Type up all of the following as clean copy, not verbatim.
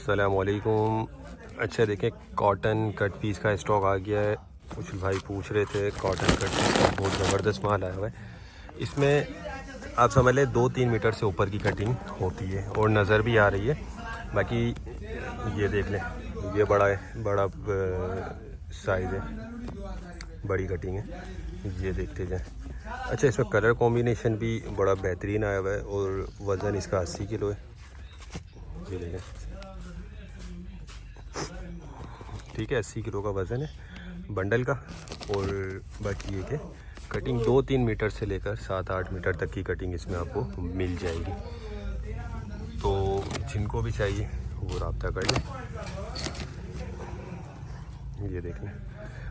अस्सलामुअलैकुम। अच्छा देखें, कॉटन कट पीस का स्टॉक आ गया है। कुछ भाई पूछ रहे थे, कॉटन कट पीस का बहुत ज़बरदस्त माल आया हुआ है। इसमें आप समझ लें 2-3 मीटर से ऊपर की कटिंग होती है और नज़र भी आ रही है। बाकी ये देख लें, ये बड़ा है, बड़ा साइज़ है, बड़ी कटिंग है। ये देखते जाएं। अच्छा, इसमें कलर कॉम्बिनेशन भी बड़ा बेहतरीन आया हुआ है और वज़न इसका 80 किलो है। ये देखें, ठीक है, 80 किलो का वज़न है बंडल का। और बाकी ये कि कटिंग 2-3 मीटर से लेकर 7-8 मीटर तक की कटिंग इसमें आपको मिल जाएगी। तो जिनको भी चाहिए वो रब्ता कर लें। ये देख लें।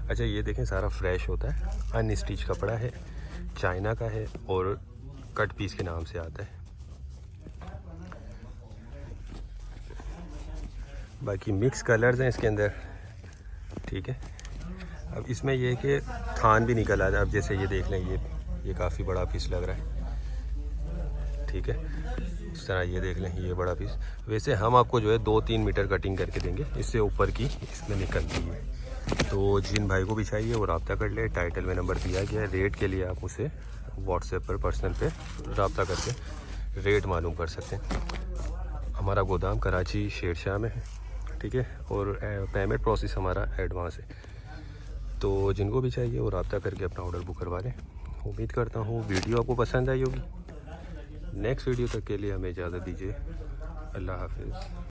अच्छा, ये देखें, सारा फ्रेश होता है, अनस्टिच कपड़ा है, चाइना का है और कट पीस के नाम से आता है। बाकी मिक्स कलर्स हैं इसके अंदर, ठीक है। अब इसमें ये है कि थान भी निकल आता है। अब जैसे ये देख लें, ये काफ़ी बड़ा पीस लग रहा है, ठीक है। इस तरह ये देख लें, ये बड़ा पीस। वैसे हम आपको जो है 2-3 मीटर कटिंग करके देंगे, इससे ऊपर की इसमें निकलती है। तो जिन भाई को भी चाहिए वो रब्ता कर ले। टाइटल में नंबर दिया गया है। रेट के लिए आप उसे व्हाट्सएप पर पर्सनल पे रब्ता करके रेट मालूम कर सकते हैं। हमारा गोदाम कराची शेरशाह में है, ठीक है। और पेमेंट प्रोसेस हमारा एडवांस है। तो जिनको भी चाहिए वो रब्ता करके अपना ऑर्डर बुक करवा लें। उम्मीद करता हूँ वीडियो आपको पसंद आई होगी। नेक्स्ट वीडियो तक के लिए हमें इजाज़त दीजिए। अल्लाह हाफिज़।